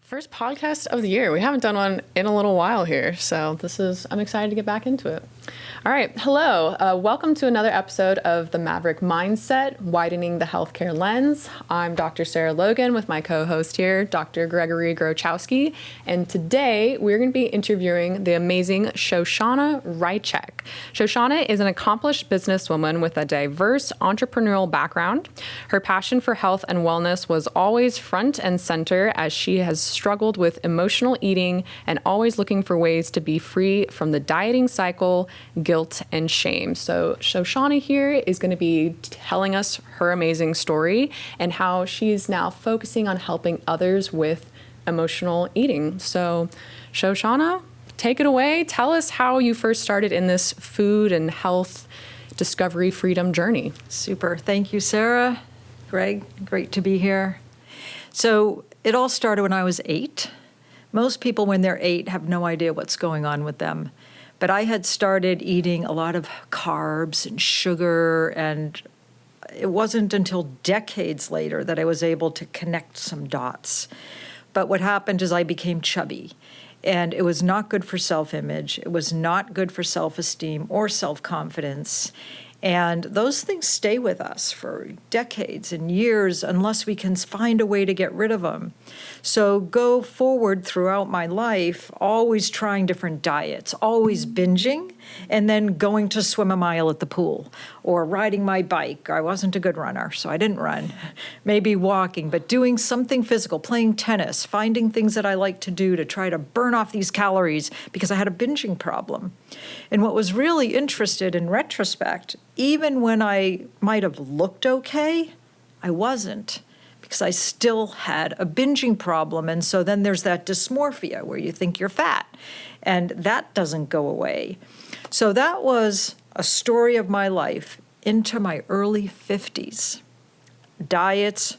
First podcast of the year. We haven't done one in a little while here, so I'm excited to get back into it. All right, hello. Welcome to another episode of the Maverick Mindset, Widening the Healthcare Lens. I'm Dr. Sarah Logan with my co-host here, Dr. Gregory Grochowski, and today we're going to be interviewing the amazing Shoshanna Richek. Shoshanna is an accomplished businesswoman with a diverse entrepreneurial background. Her passion for health and wellness was always front and center as she has struggled with emotional eating and always looking for ways to be free from the dieting cycle, guilt, and shame. So Shoshanna here is going to be telling us her amazing story and how she's now focusing on helping others with emotional eating. So Shoshanna, take it away. Tell us how you first started in this food and health discovery freedom journey. Super. Thank you, Sarah. Greg, great to be here. So it all started when I was 8. Most people, when they're 8, have no idea what's going on with them. But I had started eating a lot of carbs and sugar, and it wasn't until decades later that I was able to connect some dots. But what happened is I became chubby, and it was not good for self-image. It was not good for self-esteem or self-confidence. And those things stay with us for decades and years unless we can find a way to get rid of them. So go forward throughout my life, always trying different diets, always binging, and then going to swim a mile at the pool or riding my bike. I wasn't a good runner, so I didn't run. Maybe walking, but doing something physical, playing tennis, finding things that I like to do to try to burn off these calories because I had a binging problem. And what was really interesting in retrospect, even when I might have looked okay, I wasn't, because I still had a binging problem. And so then there's that dysmorphia where you think you're fat, and that doesn't go away. So that was a story of my life into my early 50s. Diets,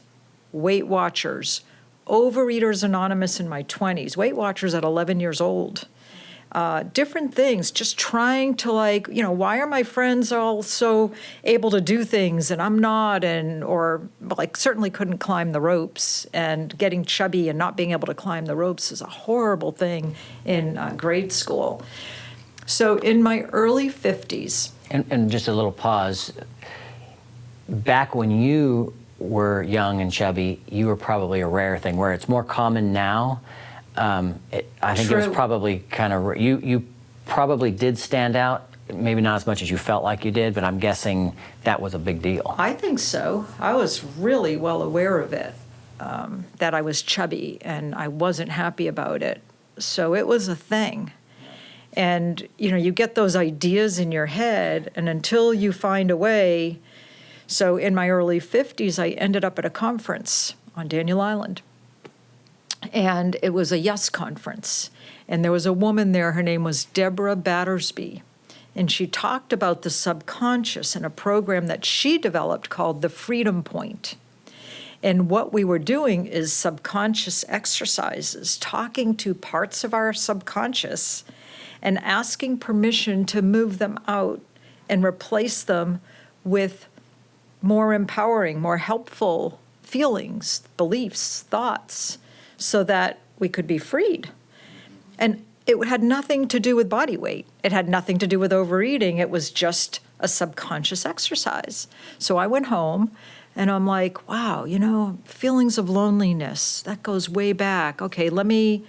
Weight Watchers, Overeaters Anonymous in my 20s, Weight Watchers at 11 years old. Different things, just trying to why are my friends all so able to do things and I'm not, or certainly couldn't climb the ropes, and getting chubby and not being able to climb the ropes is a horrible thing in grade school. So in my early 50s. And just a little pause, back when you were young and chubby, you were probably a rare thing, where it's more common now. I think True. It was probably kind of, you probably did stand out, maybe not as much as you felt like you did, but I'm guessing that was a big deal. I think so. I was really well aware of it, that I was chubby, and I wasn't happy about it. So it was a thing. And, you get those ideas in your head, and until you find a way. So in my early 50s, I ended up at a conference on Daniel Island. And it was a Yes conference. And there was a woman there, her name was Deborah Battersby. And she talked about the subconscious in a program that she developed called the Freedom Point. And what we were doing is subconscious exercises, talking to parts of our subconscious and asking permission to move them out and replace them with more empowering, more helpful feelings, beliefs, thoughts, so that we could be freed. And it had nothing to do with body weight. It had nothing to do with overeating. It was just a subconscious exercise. So I went home and I'm like, wow, feelings of loneliness, that goes way back. Okay, let me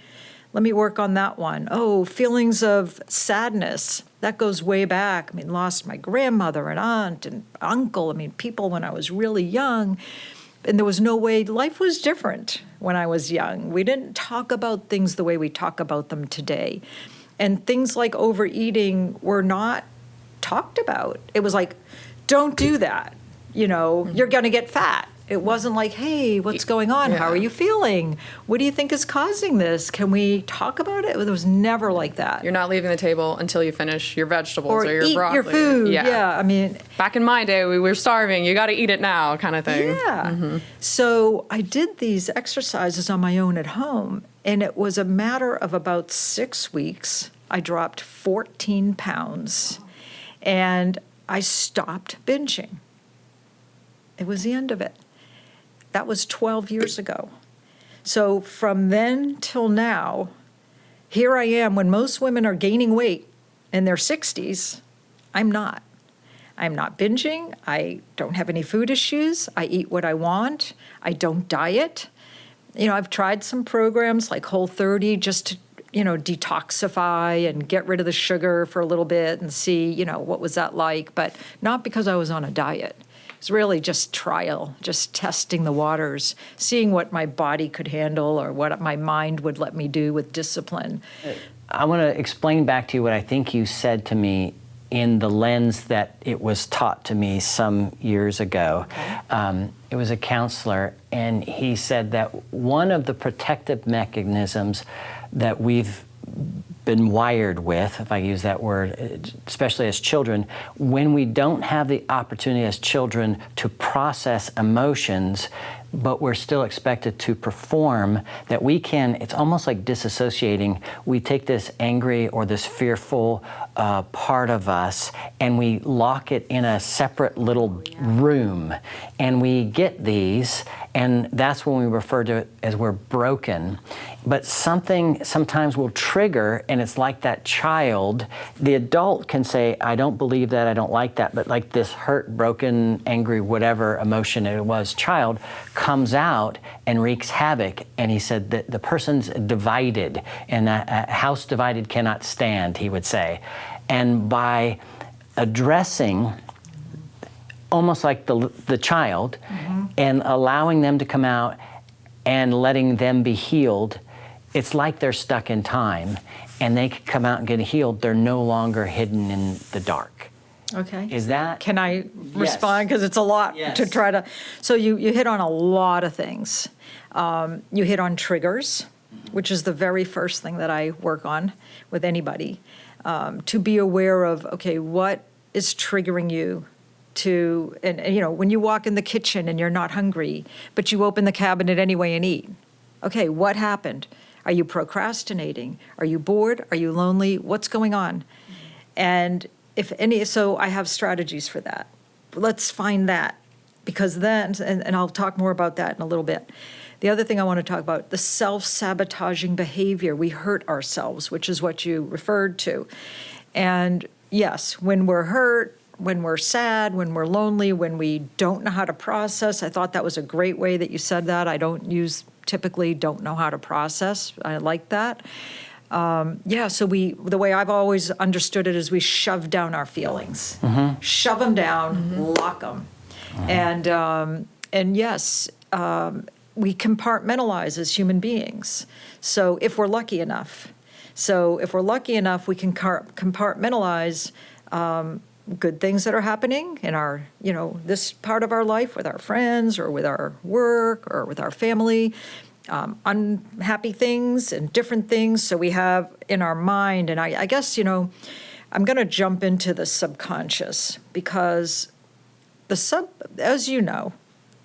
work on that one. Oh, feelings of sadness, that goes way back. Lost my grandmother and aunt and uncle. People when I was really young. And there was no way, life was different when I was young. We didn't talk about things the way we talk about them today. And things like overeating were not talked about. It was like, don't do that. You're going to get fat. It wasn't like, hey, what's going on? Yeah. How are you feeling? What do you think is causing this? Can we talk about it? It was never like that. You're not leaving the table until you finish your vegetables or your eat broccoli. your food. Yeah. Back in my day, we were starving. You got to eat it now, kind of thing. Yeah. Mm-hmm. So I did these exercises on my own at home, and it was a matter of about 6 weeks. I dropped 14 pounds, and I stopped binging. It was the end of it. That was 12 years ago. So from then till now, here I am when most women are gaining weight in their 60s, I'm not. I'm not binging. I don't have any food issues. I eat what I want. I don't diet. I've tried some programs like Whole30 just to, detoxify and get rid of the sugar for a little bit and see, what was that like, but not because I was on a diet. It's really just trial, just testing the waters, seeing what my body could handle or what my mind would let me do with discipline. I want to explain back to you what I think you said to me in the lens that it was taught to me some years ago. Okay. It was a counselor, and he said that one of the protective mechanisms that we've been wired with, if I use that word, especially as children, when we don't have the opportunity as children to process emotions, but we're still expected to perform, that we can, it's almost like disassociating. We take this angry or this fearful part of us and we lock it in a separate little room. And we get these, and that's when we refer to it as we're broken. But something sometimes will trigger, and it's like that child. The adult can say, I don't believe that, I don't like that, but like this hurt, broken, angry, whatever emotion it was, child comes out and wreaks havoc. And he said that the person's divided, and a house divided cannot stand, he would say. And by addressing almost like the child, and allowing them to come out and letting them be healed, it's like they're stuck in time, and they can come out and get healed. They're no longer hidden in the dark. Okay. Is that? Can I respond? Because it's a lot to try to. So you hit on a lot of things. You hit on triggers, which is the very first thing that I work on with anybody. To be aware of, okay, what is triggering you to, and when you walk in the kitchen and you're not hungry, but you open the cabinet anyway and eat. Okay, what happened? Are you procrastinating? Are you bored? Are you lonely? What's going on? And if any, so I have strategies for that. Let's find that, because then, and I'll talk more about that in a little bit. The other thing I want to talk about, the self-sabotaging behavior. We hurt ourselves, which is what you referred to. And yes, when we're hurt, when we're sad, when we're lonely, when we don't know how to process, I thought that was a great way that you said that. I typically don't know how to process. I like that. So the way I've always understood it is we shove down our feelings. Shove them down, lock them. And yes, we compartmentalize as human beings. So if we're lucky enough, we can compartmentalize good things that are happening in our, this part of our life with our friends or with our work or with our family, unhappy things and different things. So we have in our mind, and I guess, I'm going to jump into the subconscious, because as you know,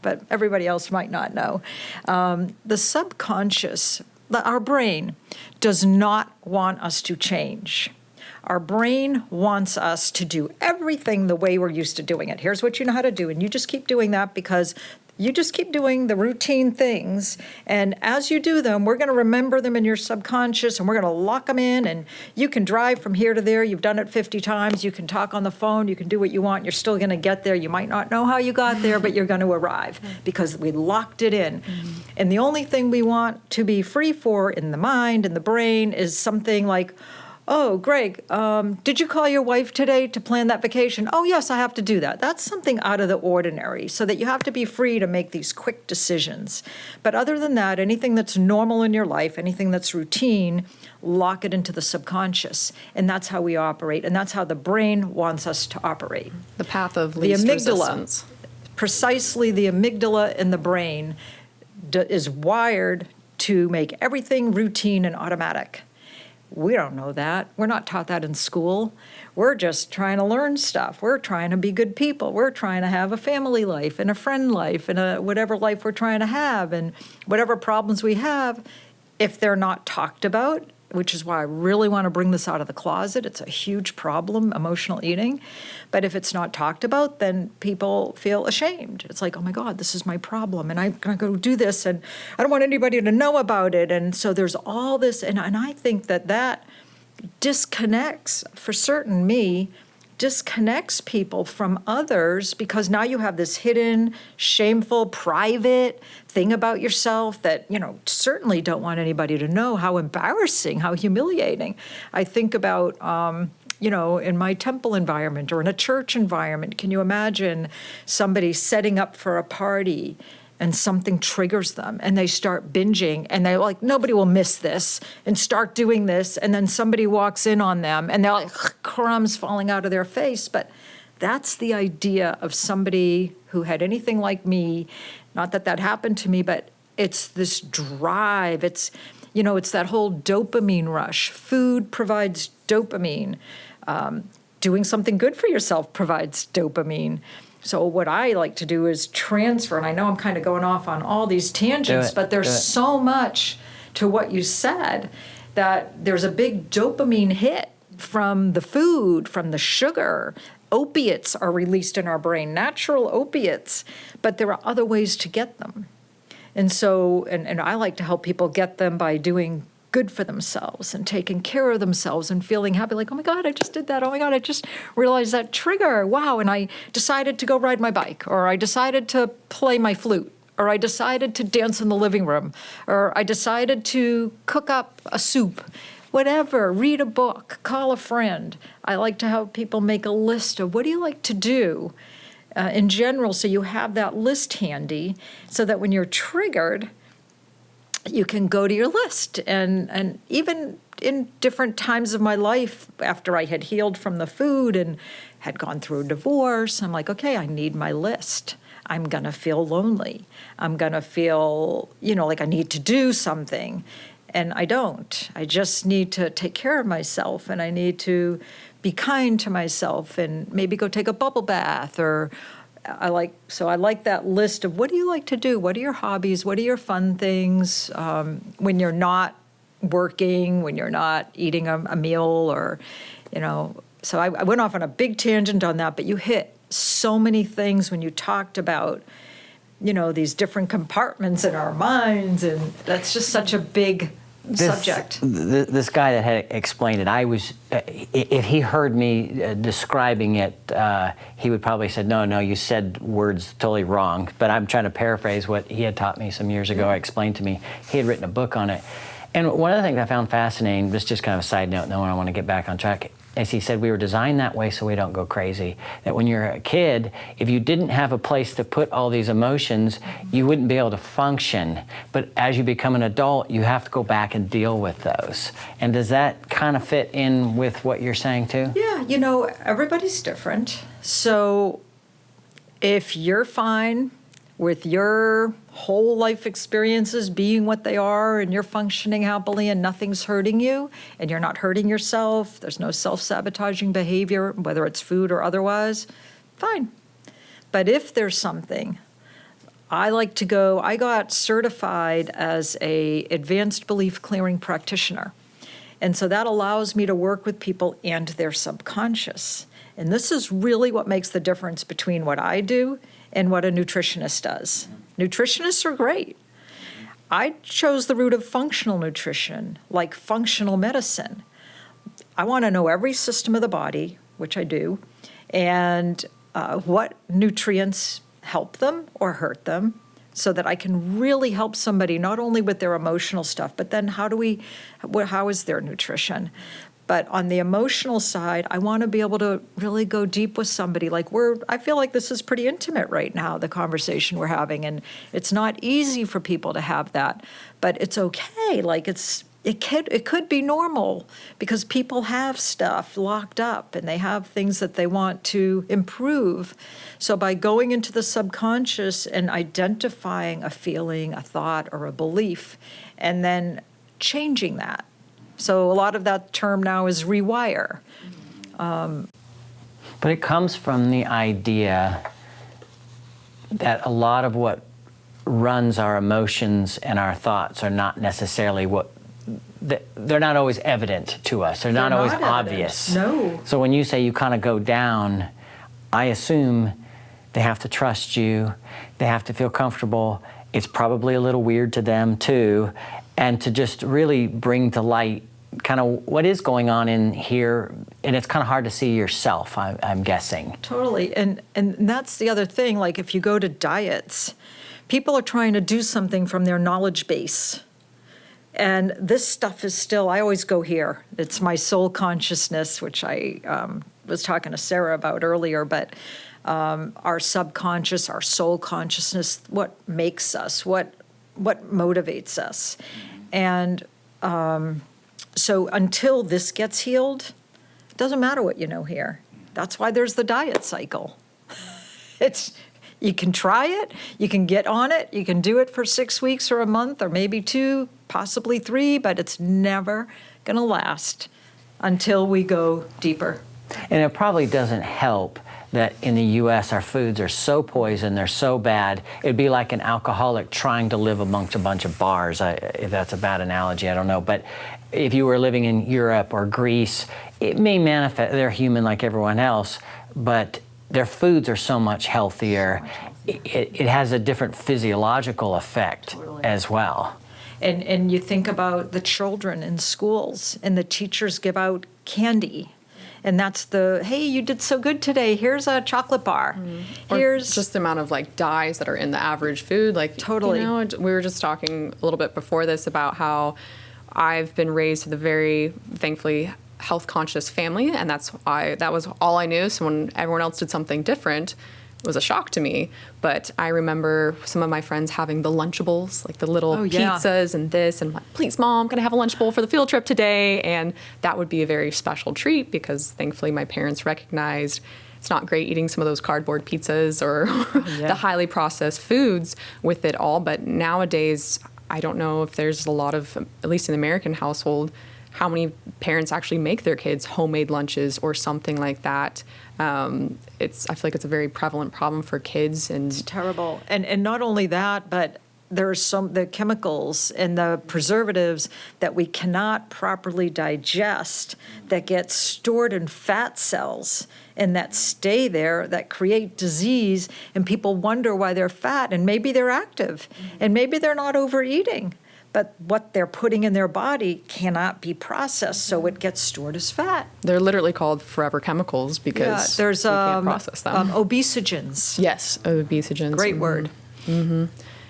but everybody else might not know, the subconscious, our brain, does not want us to change. Our brain wants us to do everything the way we're used to doing it. Here's what you know how to do, and you just keep doing that because you just keep doing the routine things. And as you do them, we're going to remember them in your subconscious, and we're going to lock them in, and you can drive from here to there. You've done it 50 times. You can talk on the phone. You can do what you want. You're still going to get there. You might not know how you got there, but you're going to arrive because we locked it in. And the only thing we want to be free for in the mind and the brain is something like, oh, Greg, did you call your wife today to plan that vacation? Oh, yes, I have to do that. That's something out of the ordinary, so that you have to be free to make these quick decisions. But other than that, anything that's normal in your life, anything that's routine, lock it into the subconscious. And that's how we operate, and that's how the brain wants us to operate. The path of least resistance. Precisely, the amygdala in the brain is wired to make everything routine and automatic. We don't know that. We're not taught that in school. We're just trying to learn stuff. We're trying to be good people. We're trying to have a family life and a friend life and a whatever life we're trying to have. And whatever problems we have, if they're not talked about which is why I really want to bring this out of the closet. It's a huge problem, emotional eating. But if it's not talked about, then people feel ashamed. It's like, oh my God, this is my problem, and I'm going to go do this, and I don't want anybody to know about it. And so there's all this, and I think that disconnects, for certain me, disconnects people from others, because now you have this hidden, shameful, private thing about yourself that, certainly don't want anybody to know. How embarrassing, how humiliating. I think about, in my temple environment or in a church environment, can you imagine somebody setting up for a party and something triggers them and they start binging and they're like, nobody will miss this, and start doing this, and then somebody walks in on them and they're like crumbs falling out of their face. But that's the idea of somebody who had anything like me. Not that that happened to me, but it's this drive. It's that whole dopamine rush. Food provides dopamine. Doing something good for yourself provides dopamine. So what I like to do is transfer, and I know I'm kind of going off on all these tangents, but there's so much to what you said that there's a big dopamine hit from the food, from the sugar. Opiates are released in our brain, natural opiates, but there are other ways to get them. And so, and I like to help people get them by doing good for themselves and taking care of themselves and feeling happy, like, oh my God, I just did that. Oh my God, I just realized that trigger. Wow. And I decided to go ride my bike, or I decided to play my flute, or I decided to dance in the living room, or I decided to cook up a soup, whatever, read a book, call a friend. I like to help people make a list of what do you like to do in general, so you have that list handy so that when you're triggered, you can go to your list. And even in different times of my life, after I had healed from the food and had gone through a divorce, I'm like, okay, I need my list. I'm going to feel lonely. I'm going to feel, like I need to do something. And I don't. I just need to take care of myself, and I need to be kind to myself and maybe go take a bubble bath, or I like that list of what do you like to do? What are your hobbies? What are your fun things when you're not working, when you're not eating a meal, or, So I went off on a big tangent on that, but you hit so many things when you talked about, these different compartments in our minds, and that's just such a big subject. This guy that had explained it, if he heard me describing it, he would probably said, no, you said words totally wrong. But I'm trying to paraphrase what he had taught me some years ago. I explained to me, he had written a book on it. And one of the things I found fascinating, this is just kind of a side note, knowing I want to get back on track, as he said, we were designed that way so we don't go crazy. That when you're a kid, if you didn't have a place to put all these emotions, you wouldn't be able to function. But as you become an adult, you have to go back and deal with those. And does that kind of fit in with what you're saying too? Yeah, everybody's different. So if you're fine with your whole life experiences being what they are, and you're functioning happily and nothing's hurting you, and you're not hurting yourself, there's no self-sabotaging behavior, whether it's food or otherwise, fine. But if there's something, I got certified as a advanced belief clearing practitioner. And so that allows me to work with people and their subconscious. And this is really what makes the difference between what I do and what a nutritionist does. Nutritionists are great. I chose the route of functional nutrition, like functional medicine. I want to know every system of the body, which I do, and what nutrients help them or hurt them, so that I can really help somebody not only with their emotional stuff, but then how is their nutrition? But on the emotional side, I want to be able to really go deep with somebody. I feel like this is pretty intimate right now, the conversation we're having, and it's not easy for people to have that, but it's okay. It could be normal, because people have stuff locked up and they have things that they want to improve. So by going into the subconscious and identifying a feeling, a thought, or a belief, and then changing that. So a lot of that term now is rewire. But it comes from the idea that a lot of what runs our emotions and our thoughts are not necessarily what they're not always evident to us. They're not always obvious. No. So when you say you kind of go down, I assume they have to trust you. They have to feel comfortable. It's probably a little weird to them too. And to just really bring to light kind of what is going on in here. And it's kind of hard to see yourself, I'm guessing. Totally. And that's the other thing. Like if you go to diets, people are trying to do something from their knowledge base. And this stuff is still, I always go here. It's my soul consciousness, which I was talking to Sarah about earlier, but our subconscious, our soul consciousness, what makes us, what motivates us. And so until this gets healed, it doesn't matter what you know here. That's why there's the diet cycle. You can try it, you can get on it, you can do it for 6 weeks or a month or maybe 2, possibly 3, but it's never going to last until we go deeper. And it probably doesn't help that in the U.S. our foods are so poisoned, they're so bad. It'd be like an alcoholic trying to live amongst a bunch of bars. If that's a bad analogy, I don't know. But if you were living in Europe or Greece, it may manifest, they're human like everyone else, but their foods are so much healthier. It has a different physiological effect as well. And you think about the children in schools, and the teachers give out candy. And that's hey, you did so good today. Here's a chocolate bar. Here's just the amount of like dyes that are in the average food. Like totally. You know, we were just talking a little bit before this about how I've been raised with a very, thankfully, health conscious family, and that was all I knew. So when everyone else did something different, it was a shock to me. But I remember some of my friends having the Lunchables, like the little pizzas and this, and like, please, Mom, can I have a Lunchable for the field trip today? And that would be a very special treat because thankfully my parents recognized it's not great eating some of those cardboard pizzas or the highly processed foods with it all. But nowadays, I don't know if there's a lot of, at least in the American household, how many parents actually make their kids homemade lunches or something like that. I feel like it's a very prevalent problem for kids. And it's terrible. And not only that, but there's the chemicals and the preservatives that we cannot properly digest that get stored in fat cells and that stay there, that create disease, and people wonder why they're fat, and maybe they're active, and maybe they're not overeating. But what they're putting in their body cannot be processed, so it gets stored as fat. They're literally called forever chemicals because there's we can't process them. Obesogens. Yes, obesogens. Great word. Mm-hmm.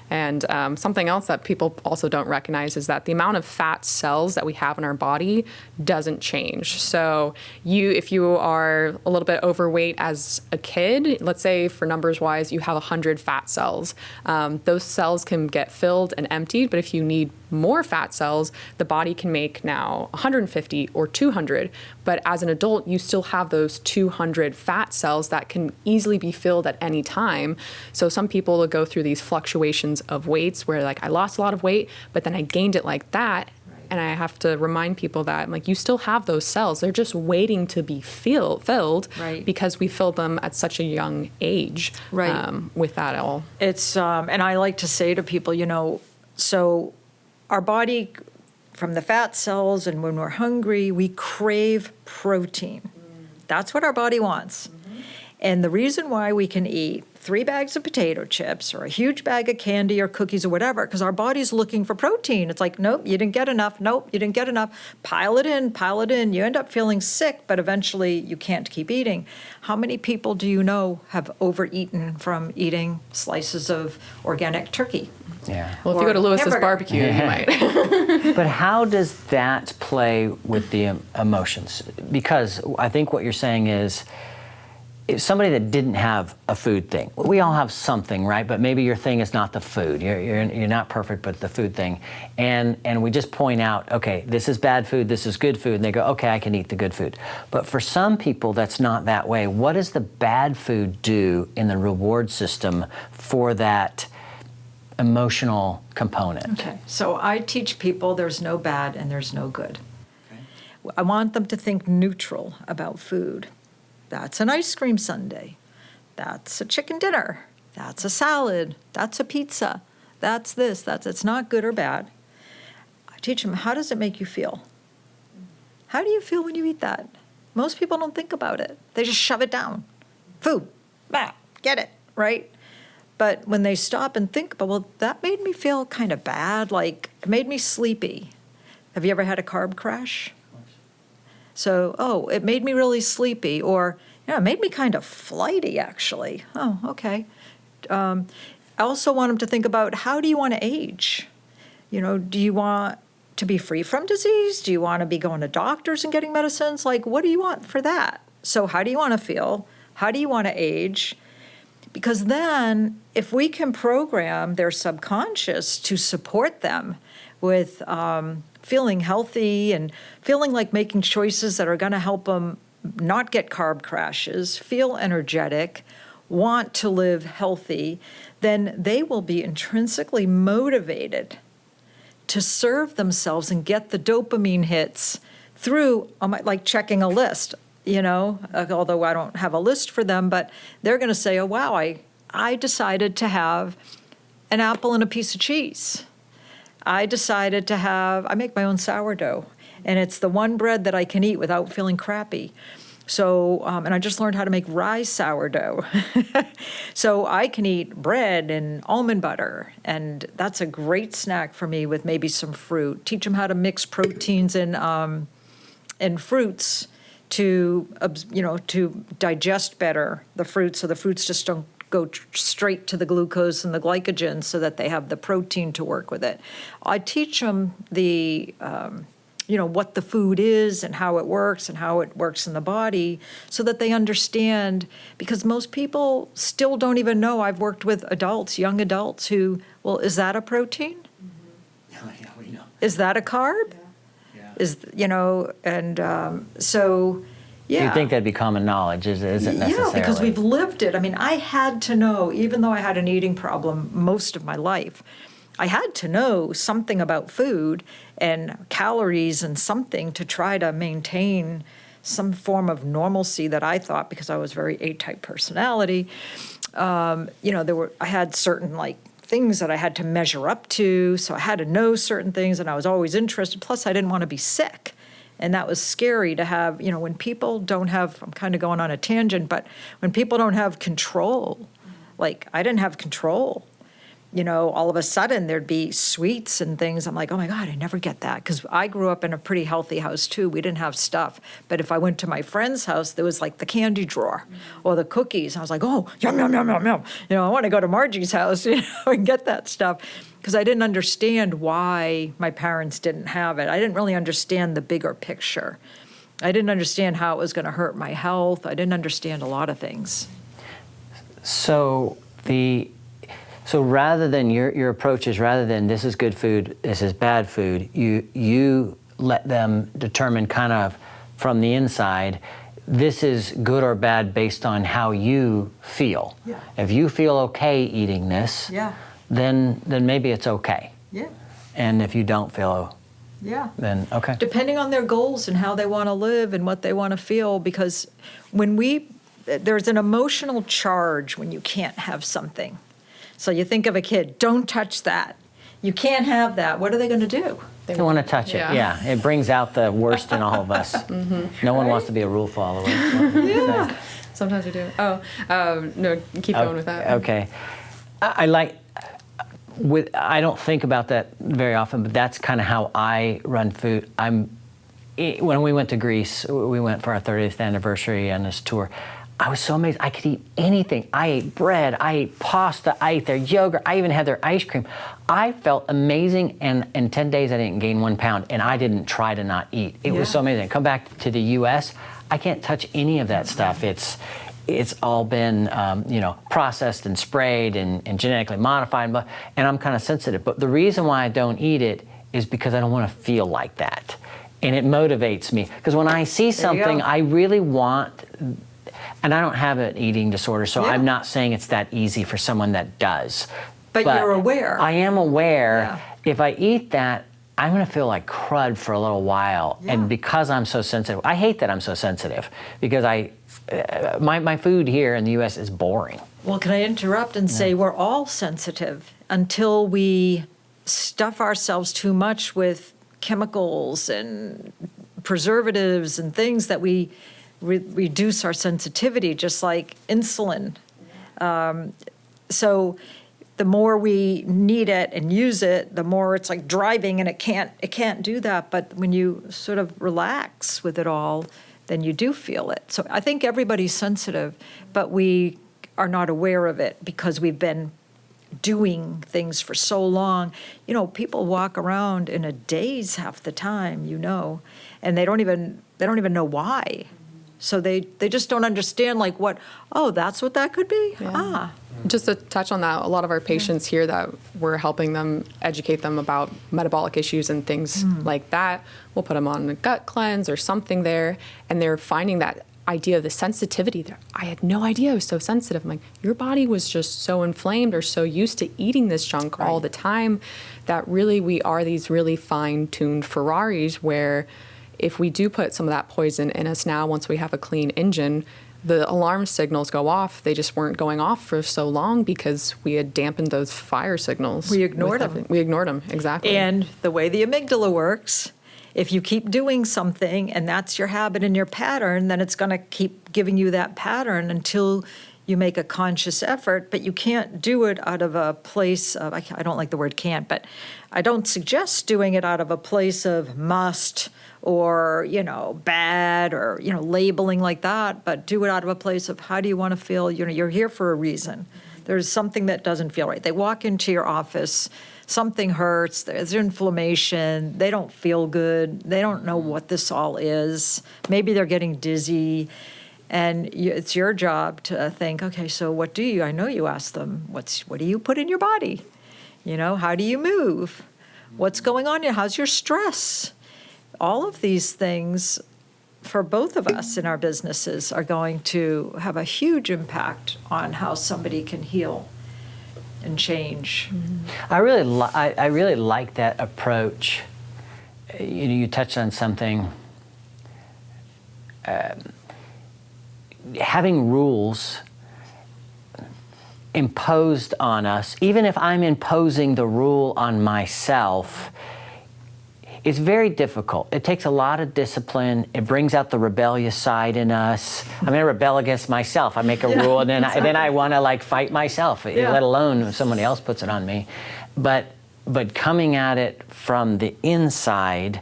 And something else that people also don't recognize is that the amount of fat cells that we have in our body doesn't change. So if you are a little bit overweight as a kid, let's say for numbers wise, you have 100 fat cells. Those cells can get filled and emptied, but if you need more fat cells, the body can make now 150 or 200. But as an adult, you still have those 200 fat cells that can easily be filled at any time. So some people will go through these fluctuations of weights where like I lost a lot of weight, but then I gained it like that. And I have to remind people that like you still have those cells. They're just waiting to be filled because we filled them at such a young age with that all. It's and I like to say to people, so our body, from the fat cells, and when we're hungry, we crave protein. That's what our body wants. And the reason why we can eat 3 bags of potato chips or a huge bag of candy or cookies or whatever, because our body's looking for protein. It's like, nope, you didn't get enough. Nope, you didn't get enough. Pile it in. You end up feeling sick, but eventually you can't keep eating. How many people do you know have overeaten from eating slices of organic turkey? Yeah. Well, if you go to Lewis's barbecue, you might. But how does that play with the emotions? Because I think what you're saying is, if somebody that didn't have a food thing, we all have something, right? But maybe your thing is not the food. You're not perfect, but the food thing. And we just point out, okay, this is bad food, this is good food. And they go, okay, I can eat the good food. But for some people, that's not that way. What does the bad food do in the reward system for that emotional component? Okay, so I teach people there's no bad and there's no good. Okay. I want them to think neutral about food. That's an ice cream sundae. That's a chicken dinner. That's a salad. That's a pizza. That's this. It's not good or bad. I teach them, how does it make you feel? How do you feel when you eat that? Most people don't think about it. They just shove it down. Food, get it, right? But when they stop and think about, well, that made me feel kind of bad, like it made me sleepy. Have you ever had a carb crash? So, it made me really sleepy, or, it made me kind of flighty, actually. Oh, okay. I also want them to think about, how do you want to age? Do you want to be free from disease? Do you want to be going to doctors and getting medicines? Like, what do you want for that? So how do you want to feel? How do you want to age? Because then if we can program their subconscious to support them with feeling healthy and feeling like making choices that are going to help them not get carb crashes, feel energetic, want to live healthy, then they will be intrinsically motivated to serve themselves and get the dopamine hits through, like checking a list. Although I don't have a list for them, but they're going to say, oh, wow, I decided to have an apple and a piece of cheese. I decided to I make my own sourdough, and it's the one bread that I can eat without feeling crappy. So, and I just learned how to make rye sourdough. So I can eat bread and almond butter, and that's a great snack for me with maybe some fruit. Teach them how to mix proteins and fruits to digest better the fruits, so the fruits just don't go straight to the glucose and the glycogen, so that they have the protein to work with it. I teach them what the food is and how it works in the body, so that they understand, because most people still don't even know. I've worked with young adults who, well, is that a protein? Mm-hmm. Yeah, we know. Is that a carb? Yeah. So, yeah. Do you think that'd be common knowledge? Isn't necessarily? Yeah, because we've lived it. I mean, I had to know, even though I had an eating problem most of my life, I had to know something about food and calories and something to try to maintain some form of normalcy that I thought, because I was very A-type personality. I had certain things that I had to measure up to, so I had to know certain things, and I was always interested. Plus, I didn't want to be sick. And that was scary to have, when people don't have, I'm kind of going on a tangent, but when people don't have control, like I didn't have control, all of a sudden there'd be sweets and things. I'm like, oh my God, I never get that. Because I grew up in a pretty healthy house too. We didn't have stuff. But if I went to my friend's house, there was like the candy drawer or the cookies. I was like, oh, yum, yum, yum, yum, yum. I want to go to Margie's house, and get that stuff. Because I didn't understand why my parents didn't have it. I didn't really understand the bigger picture. I didn't understand how it was going to hurt my health. I didn't understand a lot of things. So rather than your approach is, rather than this is good food, this is bad food, you let them determine kind of from the inside, this is good or bad based on how you feel. Yeah. If you feel okay eating this, then maybe it's okay. Yeah. And if you don't feel, then okay. Depending on their goals and how they want to live and what they want to feel, because there's an emotional charge when you can't have something. So you think of a kid, don't touch that. You can't have that. What are they going to do? They want to touch it. Yeah. It brings out the worst in all of us. Mm-hmm. No one wants to be a rule follower. Yeah. Sometimes we do. No, keep going with that. Okay. I don't think about that very often, but that's kind of how I run food. When we went to Greece, we went for our 30th anniversary on this tour. I was so amazed. I could eat anything. I ate bread, I ate pasta, I ate their yogurt, I even had their ice cream. I felt amazing, and in 10 days I didn't gain 1 pound, and I didn't try to not eat. It was so amazing. Come back to the US, I can't touch any of that stuff. It's all been processed and sprayed and genetically modified, and I'm kind of sensitive. But the reason why I don't eat it is because I don't want to feel like that. And it motivates me. Because when I see something I really want, and I don't have an eating disorder, so I'm not saying it's that easy for someone that does. But you're aware. I am aware. Yeah. If I eat that, I'm going to feel like crud for a little while. Yeah. And because I'm so sensitive, I hate that I'm so sensitive, because my food here in the U.S. is boring. Well, can I interrupt and say we're all sensitive until we stuff ourselves too much with chemicals and preservatives and things that we reduce our sensitivity, just like insulin. So the more we need it and use it, the more it's like driving, and it can't do that. But when you sort of relax with it all, then you do feel it. So I think everybody's sensitive, but we are not aware of it because we've been doing things for so long. People walk around in a daze half the time, and they don't even know why. So they just don't understand, like, that's what that could be? Yeah. Just to touch on that, a lot of our patients here that we're helping them educate them about metabolic issues and things like that, we'll put them on a gut cleanse or something there, and they're finding that idea of the sensitivity there. I had no idea I was so sensitive. I'm like, your body was just so inflamed or so used to eating this junk all the time that really we are these really fine-tuned Ferraris where if we do put some of that poison in us now, once we have a clean engine, the alarm signals go off. They just weren't going off for so long because we had dampened those fire signals. We ignored them. We ignored them, exactly. And the way the amygdala works, if you keep doing something and that's your habit and your pattern, then it's going to keep giving you that pattern until you make a conscious effort. But you can't do it out of a place of, I don't like the word can't, but I don't suggest doing it out of a place of must or, bad or, labeling like that, but do it out of a place of how do you want to feel? You're here for a reason. There's something that doesn't feel right. They walk into your office, something hurts, there's inflammation, they don't feel good, they don't know what this all is. Maybe they're getting dizzy, and it's your job to think, okay, so what do you, I know you ask them, what do you put in your body? How do you move? What's going on here? How's your stress? All of these things for both of us in our businesses are going to have a huge impact on how somebody can heal and change. I really like that approach. You touched on something. Having rules imposed on us, even if I'm imposing the rule on myself, it's very difficult. It takes a lot of discipline. It brings out the rebellious side in us. I'm going to rebel against myself. I make a rule, and then I want to fight myself, let alone if somebody else puts it on me. But coming at it from the inside,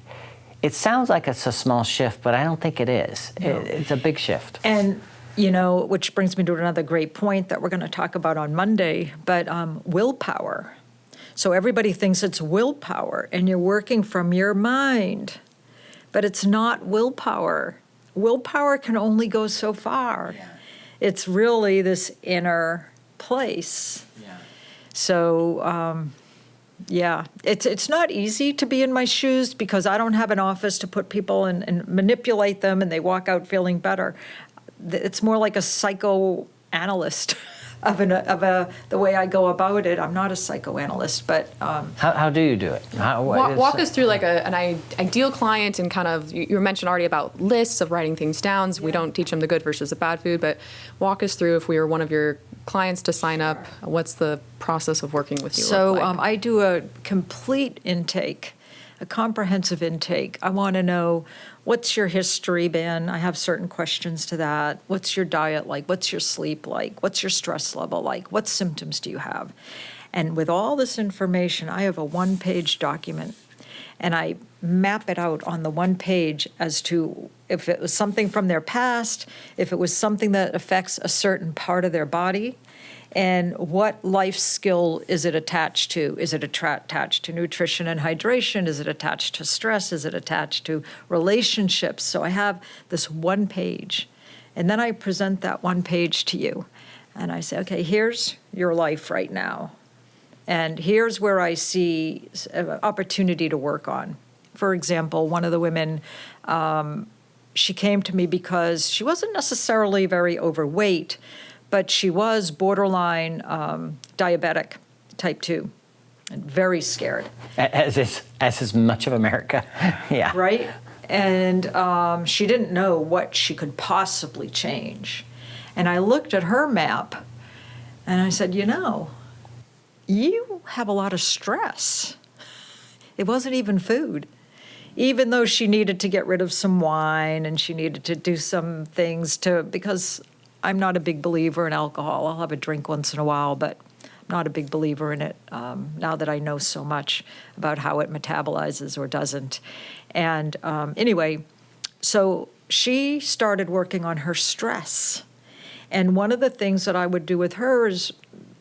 it sounds like it's a small shift, but I don't think it is. No. It's a big shift. And which brings me to another great point that we're going to talk about on Monday, but willpower. So everybody thinks it's willpower, and you're working from your mind, but it's not willpower. Willpower can only go so far. Yeah. It's really this inner place. Yeah. So, it's not easy to be in my shoes because I don't have an office to put people in and manipulate them, and they walk out feeling better. It's more like a psychoanalyst. The way I go about it. I'm not a psychoanalyst, but... How do you do it? Walk us through an ideal client and kind of, you mentioned already about lists of writing things down. So we don't teach them the good versus the bad food, but walk us through if we were one of your clients to sign up, what's the process of working with you? So I do a complete intake, a comprehensive intake. I want to know, what's your history been? I have certain questions to that. What's your diet like? What's your sleep like? What's your stress level like? What symptoms do you have? And with all this information, I have a one-page document, and I map it out on the one page as to if it was something from their past, if it was something that affects a certain part of their body, and what life skill is it attached to? Is it attached to nutrition and hydration? Is it attached to stress? Is it attached to relationships? So I have this one page, and then I present that one page to you. And I say, okay, here's your life right now. And here's where I see an opportunity to work on. For example, one of the women, she came to me because she wasn't necessarily very overweight, but she was borderline diabetic, type 2, and very scared. As is much of America, yeah. Right? And she didn't know what she could possibly change. And I looked at her map, and I said, you have a lot of stress. It wasn't even food. even though she needed to get rid of some wine and she needed to do some things because I'm not a big believer in alcohol. I'll have a drink once in a while, but I'm not a big believer in it now that I know so much about how it metabolizes or doesn't. And anyway, so she started working on her stress. And one of the things that I would do with her is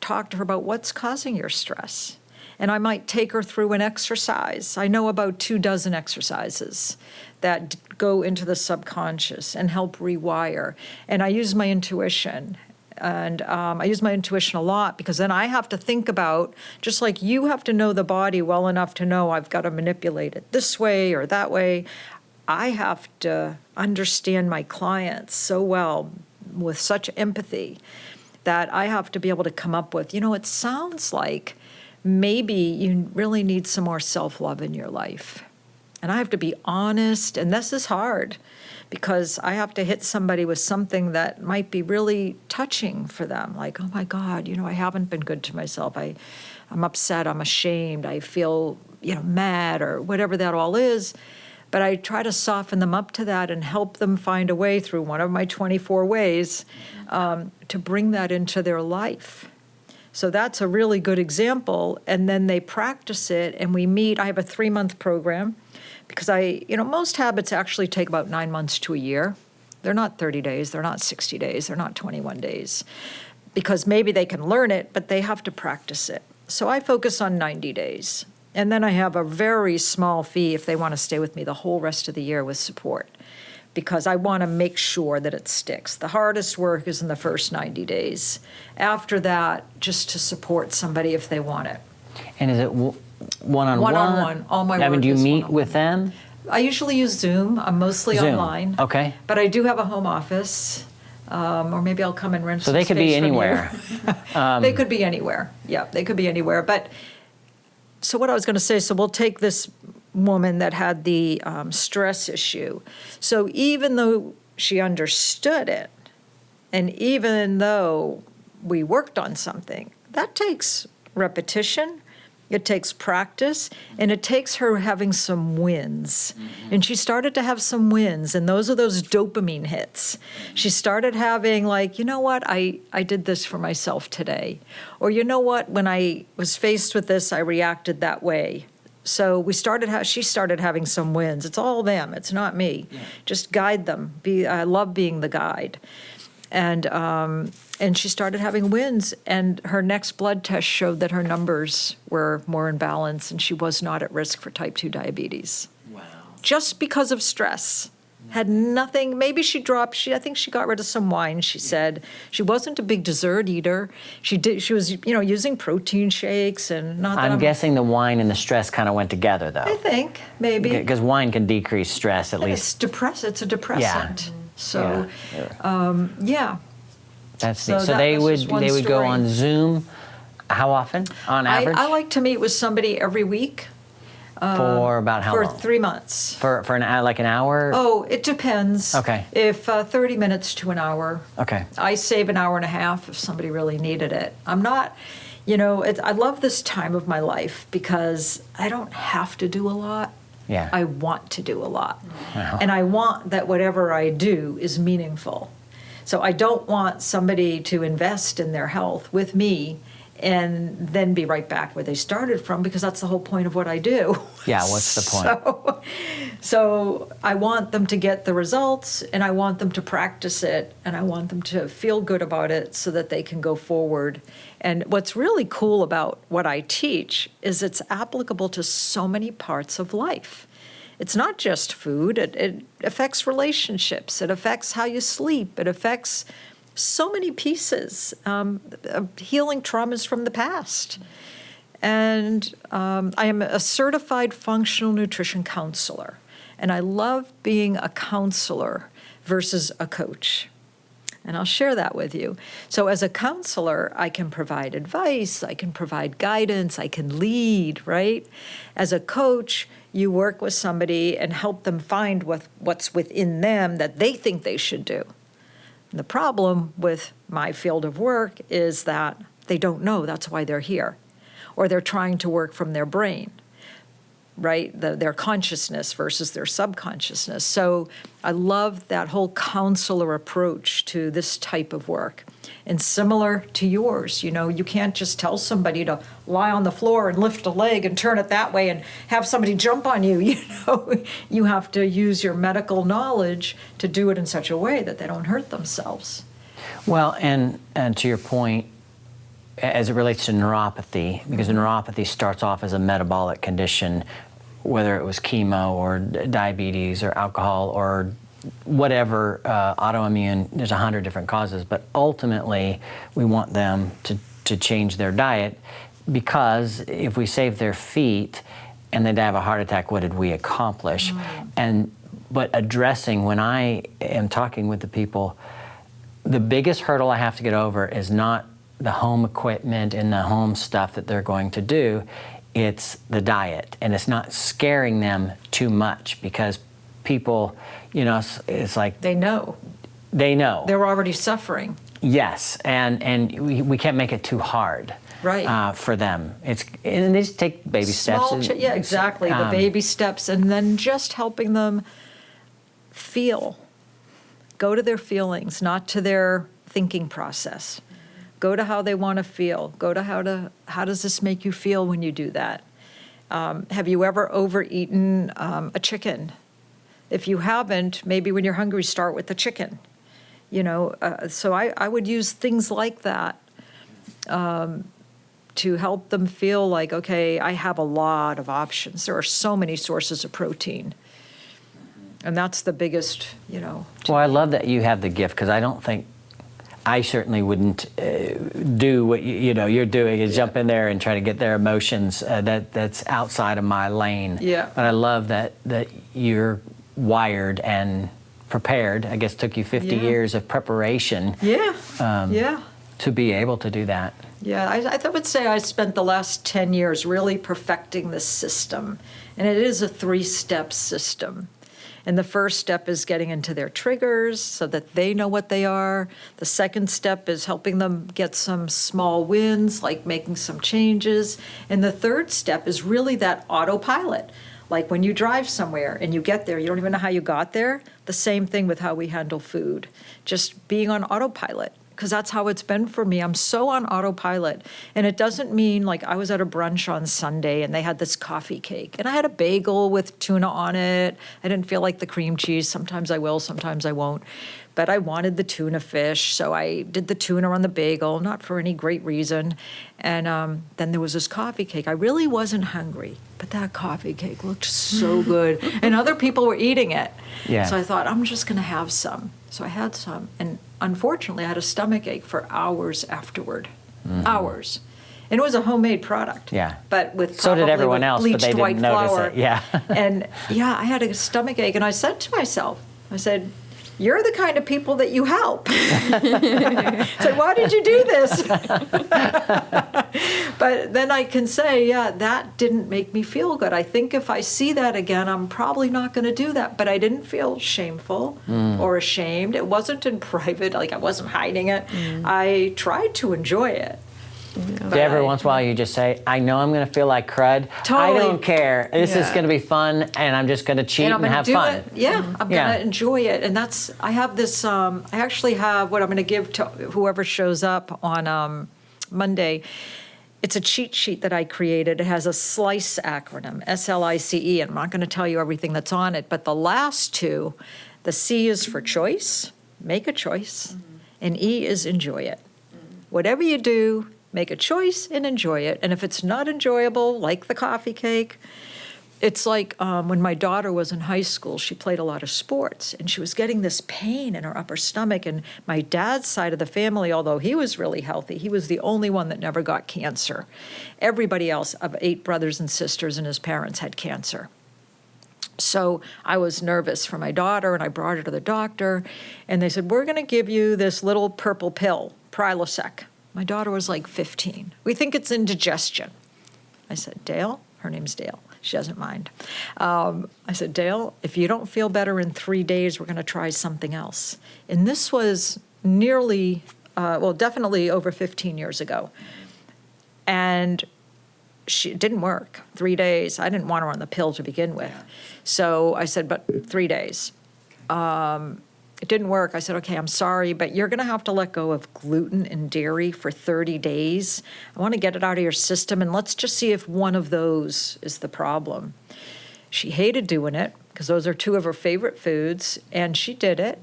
talk to her about what's causing your stress. And I might take her through an exercise. I know about 24 exercises that go into the subconscious and help rewire. And I use my intuition. And I use my intuition a lot because then I have to think about, just like you have to know the body well enough to know I've got to manipulate it this way or that way, I have to understand my clients so well with such empathy that I have to be able to come up with, it sounds like maybe you really need some more self-love in your life. And I have to be honest, and this is hard because I have to hit somebody with something that might be really touching for them. Like, oh my God, I haven't been good to myself. I'm upset, I'm ashamed, I feel, mad or whatever that all is. But I try to soften them up to that and help them find a way through one of my 24 ways to bring that into their life. So that's a really good example. And then they practice it and we meet. I have a 3-month program because most habits actually take about 9 months to a year. They're not 30 days, they're not 60 days, they're not 21 days. Because maybe they can learn it, but they have to practice it. So I focus on 90 days. And then I have a very small fee if they want to stay with me the whole rest of the year with support, because I want to make sure that it sticks. The hardest work is in the first 90 days. After that, just to support somebody if they want it. And is it one-on-one? One-on-one. All my work do you is meet one-on-one. with them? I usually use Zoom. I'm mostly Zoom. online. Okay. But I do have a home office. Or maybe I'll come and rent some So they could be space from you. anywhere. They could be anywhere. Yeah, they could be anywhere. But so what I was going to say, so we'll take this woman that had the stress issue. So even though she understood it, and even though we worked on something, that takes repetition, it takes practice, and it takes her having some wins. Mm-hmm. And she started to have some wins, and those are those dopamine hits. She started having like, you know what, I did this for myself today. Or you know what, when I was faced with this, I reacted that way. So she started having some wins. It's all them, it's not me. Yeah. Just guide them. I love being the guide. And she started having wins, and her next blood test showed that her numbers were more in balance, and she was not at risk for type 2 diabetes. Wow. Just because of stress. Had nothing, maybe I think she got rid of some wine, she said. She wasn't a big dessert eater. She was, using protein shakes and not that I'm guessing the wine and the stress kind of went together, though. I think, maybe. Because wine can decrease stress, at least. It's a depressant. Yeah. So, yeah. That's So neat. So that they was would just one go story. on Zoom. How often, on average? I like to meet with somebody every week. For about how for long? 3 months. For an hour? Oh, it depends. Okay. If 30 minutes to an hour. Okay. I save an hour and a half if somebody really needed it. I'm not, I love this time of my life because I don't have to do a lot. Yeah. I want to do a lot. Wow. And I want that whatever I do is meaningful. So I don't want somebody to invest in their health with me and then be right back where they started from, because that's the whole point of what I do. Yeah, what's the point? So I want them to get the results, and I want them to practice it, and I want them to feel good about it so that they can go forward. And what's really cool about what I teach is it's applicable to so many parts of life. It's not just food. It affects relationships. It affects how you sleep. It affects so many pieces, healing traumas from the past. And I am a certified functional nutrition counselor. And I love being a counselor versus a coach. And I'll share that with you. So as a counselor, I can provide advice, I can provide guidance, I can lead, right? As a coach, you work with somebody and help them find what's within them that they think they should do. And the problem with my field of work is that they don't know that's why they're here, or they're trying to work from their brain. right? Their consciousness versus their subconsciousness. So I love that whole counselor approach to this type of work. And similar to yours, you can't just tell somebody to lie on the floor and lift a leg and turn it that way and have somebody jump on you, You have to use your medical knowledge to do it in such a way that they don't hurt themselves. Well, and to your point, as it relates to neuropathy, because neuropathy starts off as a metabolic condition, whether it was chemo or diabetes or alcohol or whatever, autoimmune, there's 100 different causes, but ultimately we want them to change their diet, because if we save their feet and they die of a heart attack, what did we accomplish? But addressing, when I am talking with the people, the biggest hurdle I have to get over is not the home equipment and the home stuff that they're going to do, it's the diet. And it's not scaring them too much, because people, it's like... They know. They're already suffering. Yes, and we can't make it too hard. Right. For them. And they just take baby steps. Yeah, exactly. The baby steps, and then just helping them feel. Go to their feelings, not to their thinking process. Go to how they want to feel. Go to how does this make you feel when you do that? Have you ever overeaten a chicken? If you haven't, maybe when you're hungry, start with the chicken. So I would use things like that to help them feel like, okay, I have a lot of options. There are so many sources of protein. And that's the biggest, Well, I love that you have the gift, because I don't think, I certainly wouldn't do what you're doing, is jump in there and try to get their emotions. That's outside of my lane. Yeah. But I love that you're wired and prepared. I guess it took you 50 years of preparation. To be able to do that. Yeah, I would say I spent the last 10 years really perfecting this system. And it is a 3-step system. And the first step is getting into their triggers so that they know what they are. The second step is helping them get some small wins, like making some changes. And the third step is really that autopilot. Like when you drive somewhere and you get there, you don't even know how you got there. The same thing with how we handle food. Just being on autopilot, because that's how it's been for me. I'm so on autopilot. And it doesn't mean, like, I was at a brunch on Sunday and they had this coffee cake. And I had a bagel with tuna on it. I didn't feel like the cream cheese. Sometimes I will, sometimes I won't. But I wanted the tuna fish, so I did the tuna on the bagel, not for any great reason. And then there was this coffee cake. I really wasn't hungry, but that coffee cake looked so good. And other people were eating it. Yeah. So I thought, I'm just going to have some. So I had some. And unfortunately, I had a stomach ache for hours afterward. Hours. And it was a homemade product. Yeah. But with so did everyone else, but they didn't notice flour. it. Yeah. And I had a stomach ache. And I said to myself, you're the kind of people that you help. So why did you do this? But then I can say, that didn't make me feel good. I think if I see that again, I'm probably not going to do that. But I didn't feel shameful or ashamed. It wasn't in private, like I wasn't hiding it. I tried to enjoy it. Every once in a while you just say, I know I'm going to feel like crud. Totally. I don't care. This is going to be fun, and I'm just going to cheat and have fun. I'm going to enjoy it. And I have this, I actually have what I'm going to give to whoever shows up on Monday. It's a cheat sheet that I created. It has a SLICE acronym, SLICE, and I'm not going to tell you everything that's on it, but the last two, the C is for choice, make a choice, and E is enjoy it. Whatever you do, make a choice and enjoy it. And if it's not enjoyable, like the coffee cake, it's like when my daughter was in high school, she played a lot of sports, and she was getting this pain in her upper stomach. And my dad's side of the family, although he was really healthy, he was the only one that never got cancer. Everybody else, of 8 brothers and sisters and his parents, had cancer. So I was nervous for my daughter, and I brought her to the doctor, and they said, we're going to give you this little purple pill, Prilosec. My daughter was like 15. We think it's indigestion. I said, Dale, her name's Dale. She doesn't mind. I said, Dale, if you don't feel better in 3 days, we're going to try something else. And this was definitely over 15 years ago. And it didn't work. 3 days. I didn't want her on the pill to begin with. So I said, but 3 days. It didn't work. I said, okay, I'm sorry, but you're going to have to let go of gluten and dairy for 30 days. I want to get it out of your system, and let's just see if one of those is the problem. She hated doing it because those are two of her favorite foods, and she did it.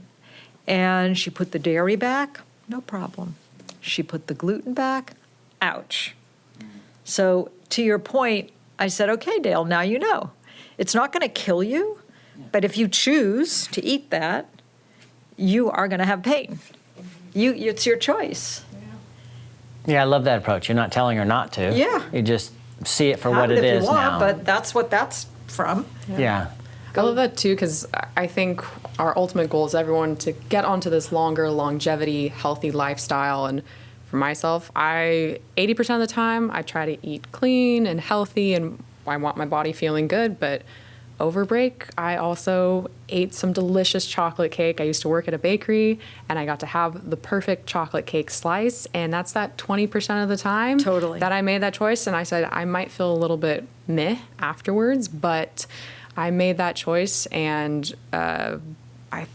And she put the dairy back, no problem. She put the gluten back, ouch. So to your point, I said, okay, Dale, now you know. It's not going to kill you, but if you choose to eat that, you are going to have pain. It's your choice. Yeah, I love that approach. You're not telling her not to. Yeah. You just see it for Have what it if is you want, now. but that's what that's from. Yeah. I love that too, because I think our ultimate goal is everyone to get onto this longer longevity, healthy lifestyle. And for myself, 80% of the time, I try to eat clean and healthy, and I want my body feeling good. But over break, I also ate some delicious chocolate cake. I used to work at a bakery, and I got to have the perfect chocolate cake slice. And that's that 20% of the time Totally. that I made that choice. And I said, I might feel a little bit meh afterwards, but I made that choice. And I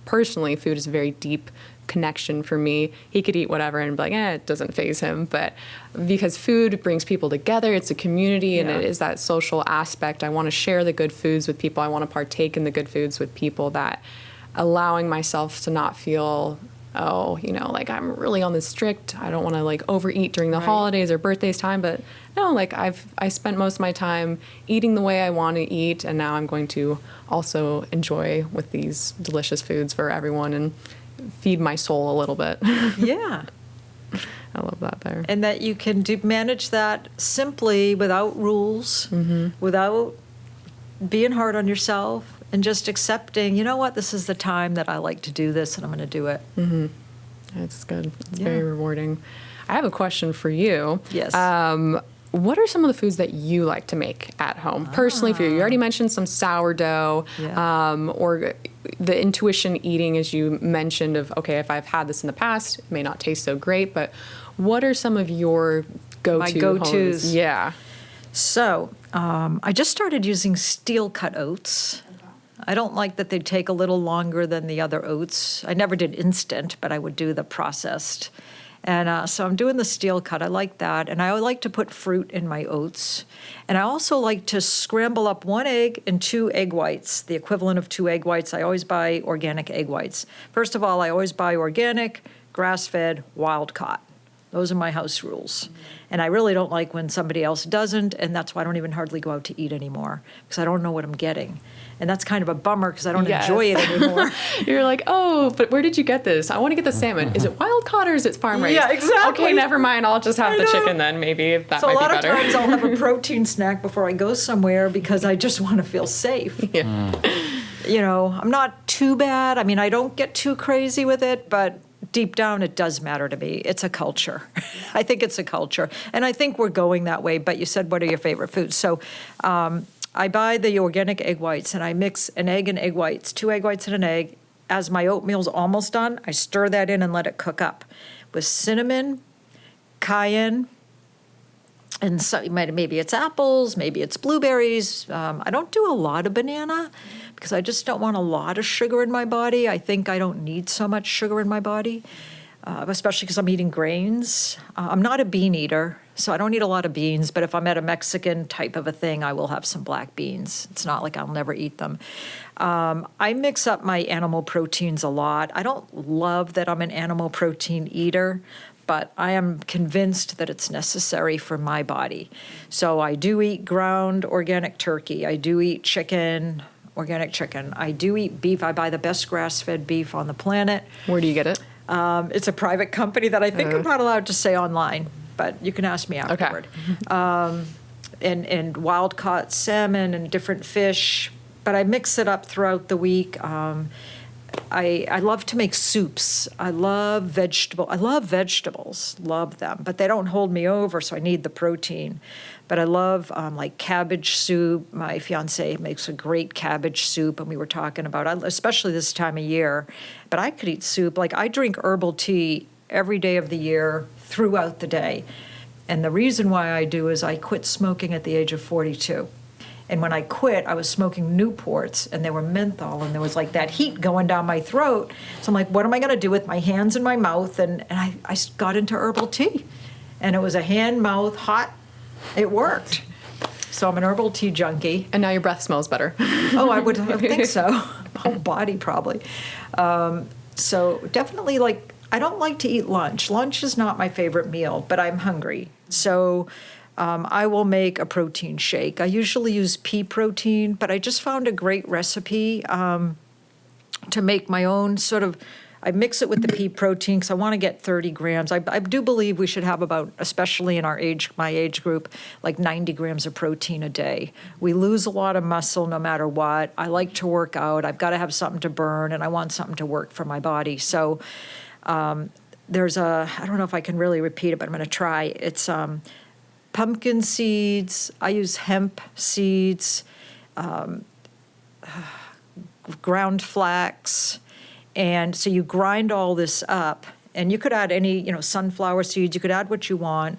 personally, food is a very deep connection for me. He could eat whatever and be like, it doesn't faze him. But because food brings people together, it's a community, and it is that social aspect. I want to share the good foods with people. I want to partake in the good foods with people, that allowing myself to not feel, like I'm really on this strict, I don't want to like overeat during the holidays or birthdays time. But no, like I spent most of my time eating the way I want to eat, and now I'm going to also enjoy with these delicious foods for everyone and feed my soul a little bit. Yeah. I love that there. And that you can manage that simply without rules, without being hard on yourself, and just accepting, you know what, this is the time that I like to do this, and I'm going to do it. It's good. It's very rewarding. I have a question for you. Yes. What are some of the foods that you like to make at home, personally for you? You already mentioned some sourdough, or the intuition eating, as you mentioned, of, okay, if I've had this in the past, it may not taste so great, but what are some of your go-to My go-tos. homes? Yeah. So I just started using steel-cut oats. I don't like that they take a little longer than the other oats. I never did instant, but I would do the processed. And so I'm doing the steel cut. I like that. And I like to put fruit in my oats. And I also like to scramble up 1 egg and 2 egg whites, the equivalent of 2 egg whites. I always buy organic egg whites. First of all, I always buy organic, grass-fed, wild-caught. Those are my house rules. And I really don't like when somebody else doesn't, and that's why I don't even hardly go out to eat anymore, because I don't know what I'm getting. And that's kind of a bummer, because I don't enjoy it anymore. You're like, oh, but where did you get this? I want to get the salmon. Is it wild caught or is it farm raised? Yeah, exactly. Okay, never mind. I'll just have I the know. chicken then. Maybe that So might a lot be of better. times I'll have a protein snack before I go somewhere, because I just want to feel safe. Yeah. You know, I'm not too bad. I mean, I don't get too crazy with it, but deep down, it does matter to me. It's a culture. I think it's a culture. And I think we're going that way. But you said, what are your favorite foods? So I buy the organic egg whites, and I mix an egg and egg whites, 2 egg whites and an egg. As my oatmeal's almost done, I stir that in and let it cook up with cinnamon, cayenne, and so maybe it's apples, maybe it's blueberries. I don't do a lot of banana because I just don't want a lot of sugar in my body. I think I don't need so much sugar in my body, especially because I'm eating grains. I'm not a bean eater, so I don't eat a lot of beans, but if I'm at a Mexican type of a thing, I will have some black beans. It's not like I'll never eat them. I mix up my animal proteins a lot. I don't love that I'm an animal protein eater, but I am convinced that it's necessary for my body. So I do eat ground organic turkey. I do eat chicken, organic chicken. I do eat beef. I buy the best grass-fed beef on the planet. Where do you get it? It's a private company that I think I'm not allowed to say online, but you can ask me afterward. And wild-caught salmon and different fish, but I mix it up throughout the week. I love to make soups. I love vegetables, love them, but they don't hold me over, so I need the protein. But I love like cabbage soup. My fiance makes a great cabbage soup, and we were talking about, especially this time of year, but I could eat soup. Like I drink herbal tea every day of the year throughout the day. And the reason why I do is I quit smoking at the age of 42. And when I quit, I was smoking Newports, and they were menthol, and there was like that heat going down my throat. So I'm like, what am I going to do with my hands and my mouth? And I got into herbal tea. And it was a hand, mouth, hot. It worked. So I'm an herbal tea junkie. And now your breath smells better. Oh, I would think so. Whole body probably. So definitely, like, I don't like to eat lunch. Lunch is not my favorite meal, but I'm hungry. So I will make a protein shake. I usually use pea protein, but I just found a great recipe to make my own sort of. I mix it with the pea protein because I want to get 30 grams. I do believe we should have about, especially in my age group, like 90 grams of protein a day. We lose a lot of muscle no matter what. I like to work out. I've got to have something to burn, and I want something to work for my body. So there's I don't know if I can really repeat it, but I'm going to try. It's pumpkin seeds. I use hemp seeds, ground flax. And so you grind all this up, and you could add any, sunflower seeds, you could add what you want.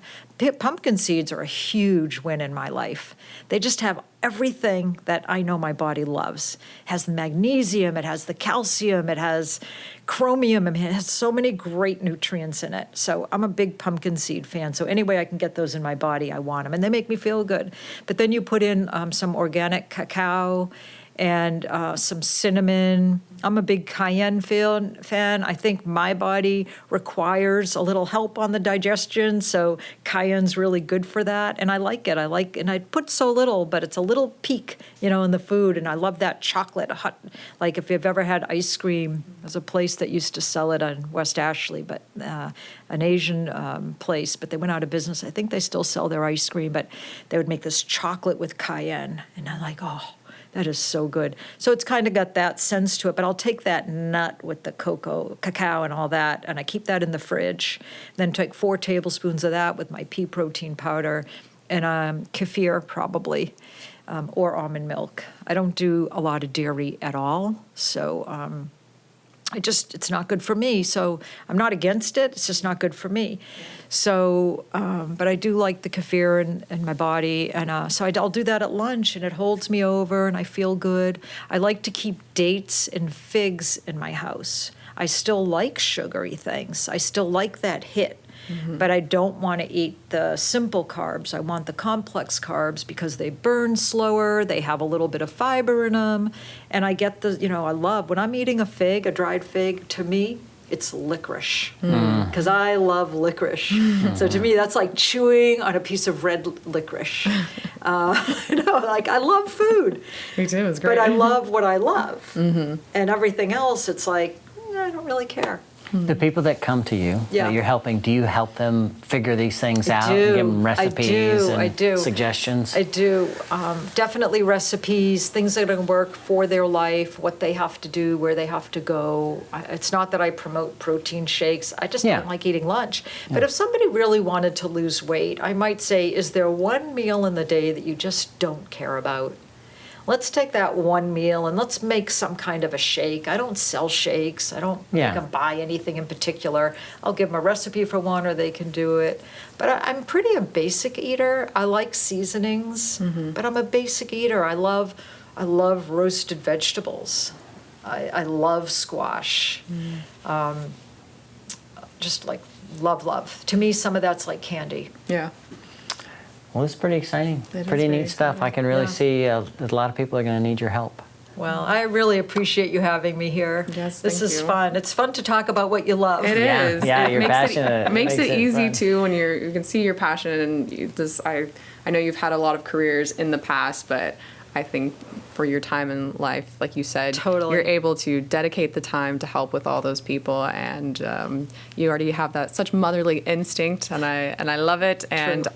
Pumpkin seeds are a huge win in my life. They just have everything that I know my body loves. It has the magnesium, it has the calcium, it has chromium, it has so many great nutrients in it. So I'm a big pumpkin seed fan. So any way I can get those in my body, I want them. And they make me feel good. But then you put in some organic cacao and some cinnamon. I'm a big cayenne fan. I think my body requires a little help on the digestion, so cayenne's really good for that, and I like it. And I put so little, but it's a little peak, in the food, and I love that chocolate hot. Like if you've ever had ice cream, there's a place that used to sell it on West Ashley, but an Asian place, but they went out of business. I think they still sell their ice cream, but they would make this chocolate with cayenne, and I'm like, oh, that is so good. So it's kind of got that sense to it, but I'll take that nut with the cacao and all that, and I keep that in the fridge. Then take 4 tablespoons of that with my pea protein powder and kefir probably, or almond milk. I don't do a lot of dairy at all, so it's not good for me. So I'm not against it. It's just not good for me. So, but I do like the kefir in my body. And so I'll do that at lunch, and it holds me over, and I feel good. I like to keep dates and figs in my house. I still like sugary things. I still like that hit. Mm-hmm. But I don't want to eat the simple carbs. I want the complex carbs because they burn slower, they have a little bit of fiber in them, and I get I love, when I'm eating a dried fig, to me, it's licorice, because I love licorice. So to me, that's like chewing on a piece of red licorice. I love food. Me too, it's great. But I love what I love. Mm-hmm. And everything else, it's like, I don't really care. The people that come to you, that you're helping, do you help them figure these things out? And give them recipes and suggestions? I do. Definitely recipes, things that are going to work for their life, what they have to do, where they have to go. It's not that I promote protein shakes. I just don't like eating lunch. But if somebody really wanted to lose weight, I might say, is there one meal in the day that you just don't care about? Let's take that one meal and let's make some kind of a shake. I don't sell shakes. I don't make them buy anything in particular. I'll give them a recipe for one, or they can do it. But I'm pretty a basic eater. I like seasonings, but I'm a basic eater. I love roasted vegetables. I love squash. Just like love. To me, some of that's like candy. Yeah. Well, it's pretty exciting. Pretty neat stuff. I can really see a lot of people are going to need your help. Well, I really appreciate you having me here. Yes, this is fun. It's fun to talk about what you love. It is. Yeah, you're passionate. It makes it easy fun. too when you can see your passion, and I know you've had a lot of careers in the past, but I think for your time in life, like you said, you're able to dedicate the time to help with all those people, and you already have that such motherly instinct, and I love it. And